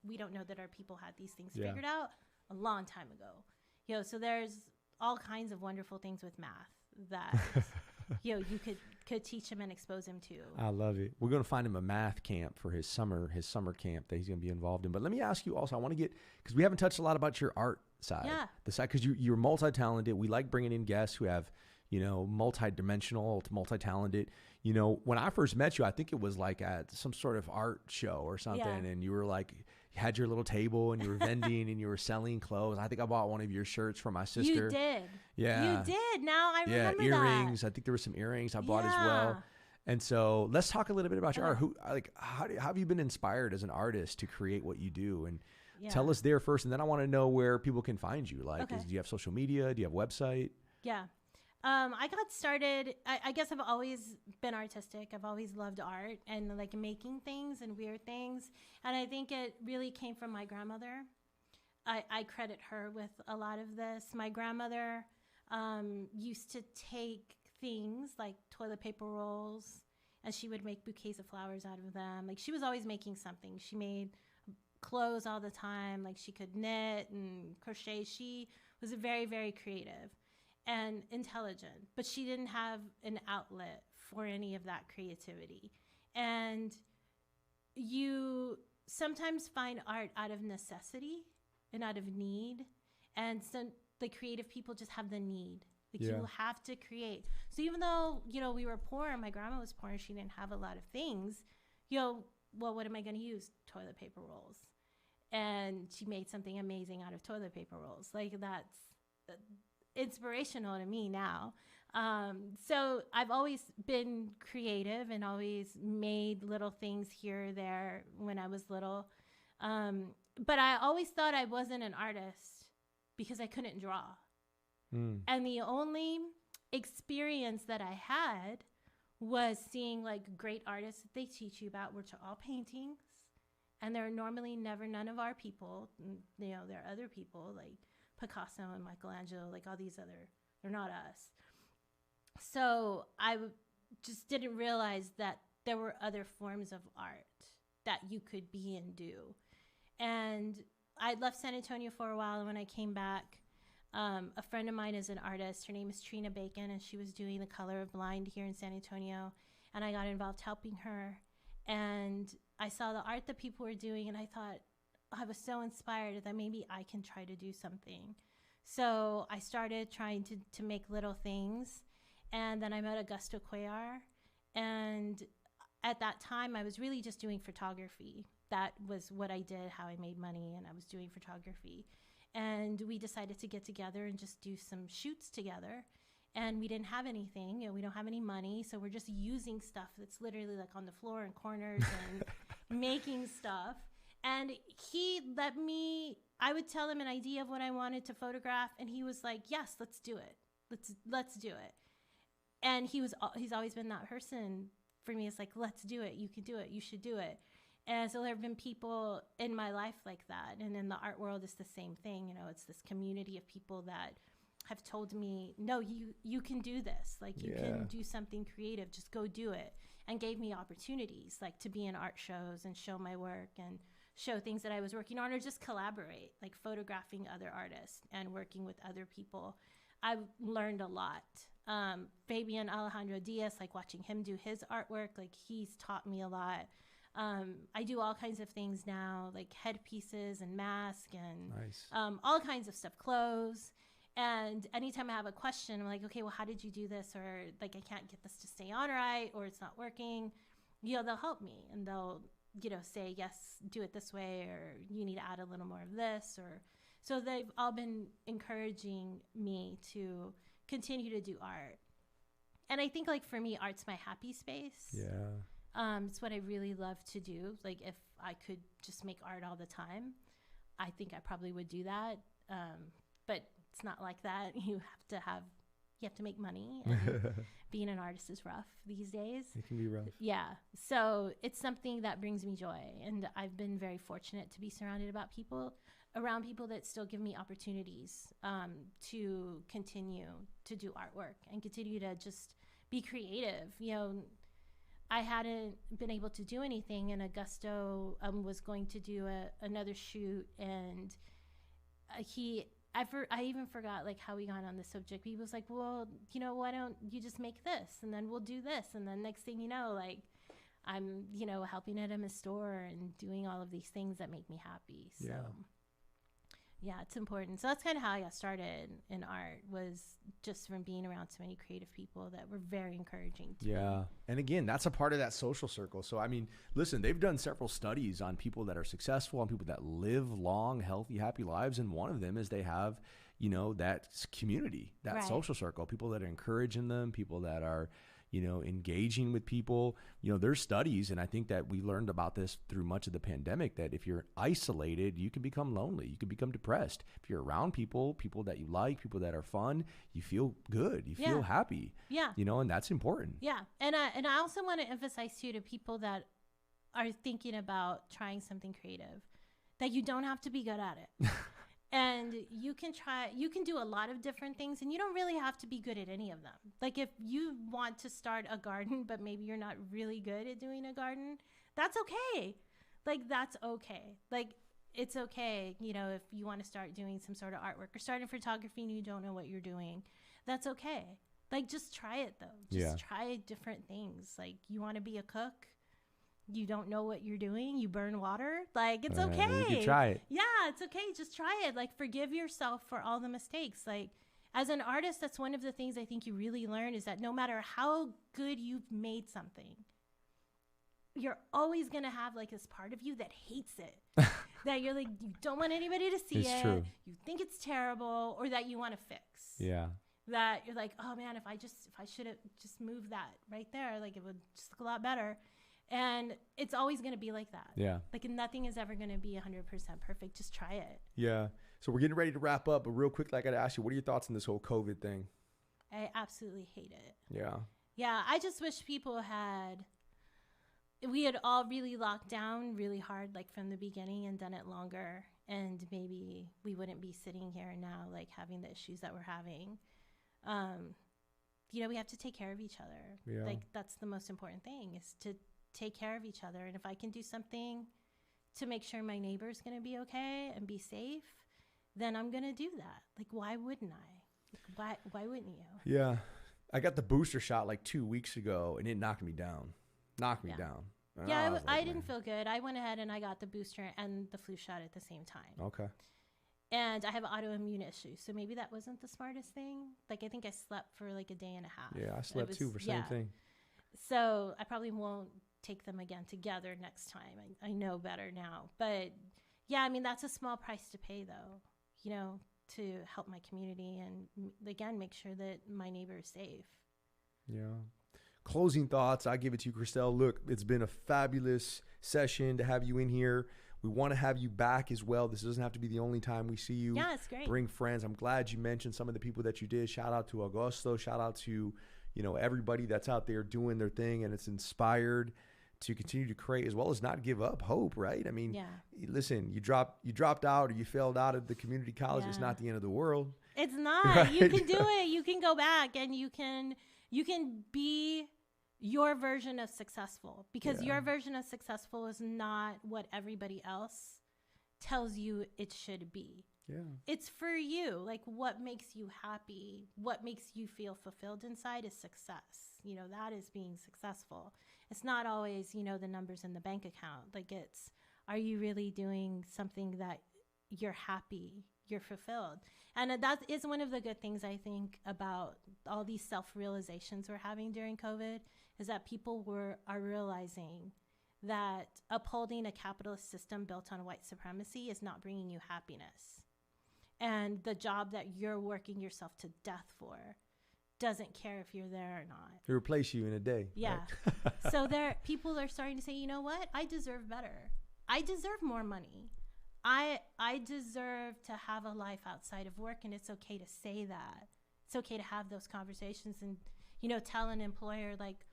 we don't know that our people had these things figured out a long time ago. So there's all kinds of wonderful things with math that, you could teach him and expose him to. I love it. We're going to find him a math camp for his summer camp that he's going to be involved in. But let me ask you also, I want to because we haven't touched a lot about your art side. Yeah. The side, because you're multi-talented. We like bringing in guests who have, multi-dimensional, multi-talented. When I first met you, I think it was at some sort of art show or something. Yeah. And you were you had your little table and you were vending and you were selling clothes. I think I bought one of your shirts for my sister. You did. Yeah. You did. Now I remember earrings. I think there were some earrings I bought as well. And so let's talk a little bit about your art. How have you been inspired as an artist to create what you do? And tell us there first, and then I want to know where people can find you. Like, do you have social media? Do you have a website? Yeah. I got started, I guess I've always been artistic. I've always loved art and like making things and weird things. And I think it really came from my grandmother. I credit her with a lot of this. My grandmother used to take things like toilet paper rolls, and she would make bouquets of flowers out of them. Like, she was always making something. She made clothes all the time. Like, she could knit and crochet. She was very, very creative and intelligent, but she didn't have an outlet for any of that creativity. And you sometimes find art out of necessity and out of need. And so the creative people just have the need. Like, you have to create. So even though, we were poor and my grandma was poor and she didn't have a lot of things, well, what am I going to use? Toilet paper rolls. And she made something amazing out of toilet paper rolls. Like, that's inspirational to me now. So I've always been creative and always made little things here or there when I was little. But I always thought I wasn't an artist because I couldn't draw. And the only experience that I had was seeing like great artists that they teach you about, which are all paintings. And they're normally never none of our people. There are other people like Picasso and Michelangelo, like all these other, they're not us. So I just didn't realize that there were other forms of art that you could be and do. And I left San Antonio for a while, and when I came back, a friend of mine is an artist. Her name is Trina Bacon, and she was doing The Color of Blind here in San Antonio, and I got involved helping her. And I saw the art that people were doing, and I thought, I was so inspired that maybe I can try to do something. So I started trying to make little things, and then I met Augusto Cuellar, and at that time I was really just doing photography. That was what I did, how I made money, and I was doing photography. And we decided to get together and just do some shoots together. And we didn't have anything, we don't have any money, so we're just using stuff that's literally like on the floor in corners and making stuff. And he let me, I would tell him an idea of what I wanted to photograph, and he was like, yes, let's do it. Let's do it. And he's always been that person for me. It's like, let's do it. You can do it. You should do it. And so there have been people in my life like that. And in the art world, it's the same thing. It's this community of people that have told me, no, you can do this. Like, you can do something creative. Just go do it. And gave me opportunities, like to be in art shows and show my work and show things that I was working on, or just collaborate, like photographing other artists and working with other people. I've learned a lot. Fabian Alejandro Diaz, like watching him do his artwork, like he's taught me a lot. I do all kinds of things now, like headpieces and masks and all kinds of stuff, clothes. And anytime I have a question, I'm like, okay, well, how did you do this? Or like, I can't get this to stay on right, or it's not working. They'll help me, and they'll, say, yes, do it this way, or you need to add a little more of this. Or so they've all been encouraging me to continue to do art. And I think, like, for me, art's my happy space. Yeah. It's what I really love to do. Like, if I could just make art all the time, I think I probably would do that. But it's not like that. You have to make money. And being an artist is rough these days. It can be rough. Yeah. So it's something that brings me joy. And I've been very fortunate to be surrounded around people that still give me opportunities to continue to do artwork and continue to just be creative. I hadn't been able to do anything, and Augusto was going to do another shoot, and I even forgot like how we got on the subject. He was like, well, why don't you just make this, and then we'll do this, and then next thing you know, like, I'm helping at him a store and doing all of these things that make me happy. So yeah, it's important. So that's kind of how I got started in art, was just from being around so many creative people that were very encouraging to me. And again, that's a part of that social circle. So, I mean, listen, they've done several studies on people that are successful, on people that live long, healthy, happy lives. And one of them is they have, that community, that social circle, people that are encouraging them, people that are, engaging with people. There's studies, and I think that we learned about this through much of the pandemic, that if you're isolated, you can become lonely. You can become depressed. If you're around people that you like, people that are fun, you feel good. You feel happy. Yeah. And that's important. Yeah. And I also want to emphasize too, to people that are thinking about trying something creative, that you don't have to be good at it. And you can do a lot of different things, and you don't really have to be good at any of them. Like if you want to start a garden, but maybe you're not really good at doing a garden, that's okay. Like that's okay. Like it's okay, if you want to start doing some sort of artwork or starting photography and you don't know what you're doing, that's okay. Like just try it though. Just try different things. Like you want to be a cook, you don't know what you're doing, you burn water, like it's okay. You can try it. Yeah, it's okay. Just try it. Like forgive yourself for all the mistakes. Like as an artist, that's one of the things I think you really learn, is that no matter how good you've made something, you're always going to have like this part of you that hates it. That you're like, you don't want anybody to see it. True. You think it's terrible, or that you want to fix. Yeah. That you're like, oh man, if I should have just moved that right there, like it would just look a lot better. And it's always going to be like that. Yeah. Like nothing is ever going to be 100% perfect. Just try it. Yeah. So we're getting ready to wrap up, but real quick, I got to ask you, what are your thoughts on this whole COVID thing? I absolutely hate it. Yeah. Yeah. I just wish we had all really locked down really hard, like from the beginning, and done it longer. And maybe we wouldn't be sitting here now, like having the issues that we're having. We have to take care of each other. Yeah. Like that's the most important thing, is to take care of each other. And if I can do something to make sure my neighbor's going to be okay and be safe, then I'm going to do that. Like, why wouldn't I? Why wouldn't you? Yeah. I got the booster shot like 2 weeks ago, and it knocked me down. And yeah, I didn't feel good. I went ahead and I got the booster and the flu shot at the same time. Okay. And I have autoimmune issues, so maybe that wasn't the smartest thing. Like, I think I slept for like a day and a half. Yeah, I slept too for same thing. So I probably won't take them again together next time. I know better now. But yeah, I mean, that's a small price to pay though, to help my community and again, make sure that my neighbor is safe. Yeah. Closing thoughts. I give it to you, Kristel. Look, it's been a fabulous session to have you in here. We want to have you back as well. This doesn't have to be the only time we see you. Yeah, it's great. Bring friends. I'm glad you mentioned some of the people that you did. Shout out to Augusto. Shout out to, everybody that's out there doing their thing, and it's inspired to continue to create, as well as not give up hope, right? I mean, listen, you dropped out or you failed out of the community college. Yeah. It's not the end of the world. It's not. Right? You can do it. You can go back and you can be your version of successful, because your version of successful is not what everybody else tells you it should be. Yeah. It's for you. Like, what makes you happy, what makes you feel fulfilled inside is success. That is being successful. It's not always, the numbers in the bank account. Like, it's, are you really doing something that you're happy, you're fulfilled? And that is one of the good things I think about all these self-realizations we're having during COVID, is that people are realizing that upholding a capitalist system built on white supremacy is not bringing you happiness. And the job that you're working yourself to death for doesn't care if you're there or not. They replace you in a day. Yeah. Right? So people are starting to say, you know what? I deserve better. I deserve more money. I deserve to have a life outside of work, and it's okay to say that. It's okay to have those conversations and, tell an employer, like,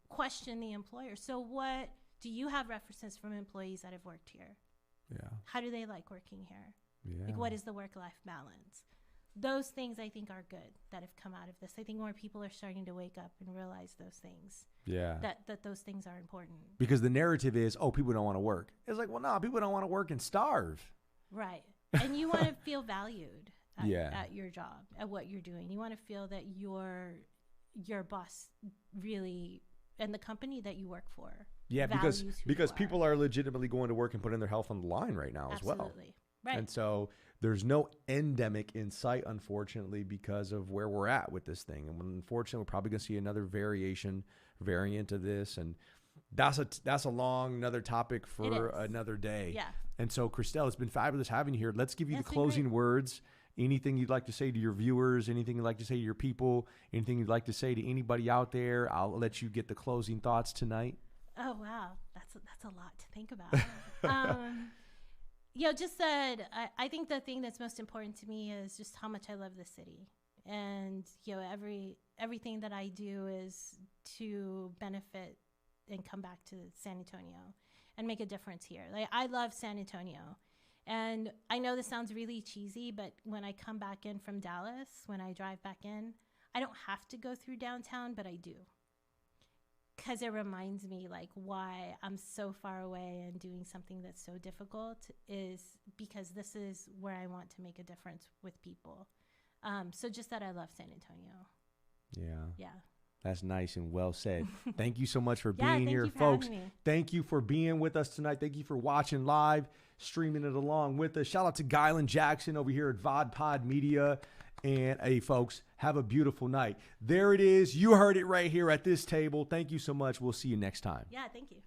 question the employer. So what do you have references from employees that have worked here? Yeah. How do they like working here? Yeah. Like, what is the work-life balance? Those things I think are good that have come out of this. I think more people are starting to wake up and realize those things. Yeah. That those things are important. Because the narrative is, people don't want to work. It's like, well, no, people don't want to work and starve. Right. And you want to feel valued at your job, at what you're doing. You want to feel that your boss really, and the company that you work for. Yeah, because people are legitimately going to work and putting their health on the line right now. Absolutely. As well. Right. And so there's no endemic in sight, unfortunately, because of where we're at with this thing. And unfortunately, we're probably going to see another variant of this. And that's another topic for another day. Yeah. And so, Kristel, it's been fabulous having you here. Let's give you the closing words. anything you'd like to say to your viewers, anything you'd like to say to your people, anything you'd like to say to anybody out there, I'll let you get the closing thoughts tonight. Oh, wow. That's a lot to think about. Just that I think the thing that's most important to me is just how much I love the city. And, everything that I do is to benefit and come back to San Antonio and make a difference here. Like, I love San Antonio. And I know this sounds really cheesy, but when I come back in from Dallas, when I drive back in, I don't have to go through downtown, but I do. Because it reminds me, like, why I'm so far away and doing something that's so difficult is because this is where I want to make a difference with people. So just that I love San Antonio. Yeah. That's nice and well said. Thank you so much for being here, folks. Thank you for being with us tonight. Thank you for watching live, streaming it along with us. Shout out to Gylan Jackson over here at VOD Pod Media. And hey, folks, have a beautiful night. There it is. You heard it right here at this table. Thank you so much. We'll see you next time. Yeah, thank you.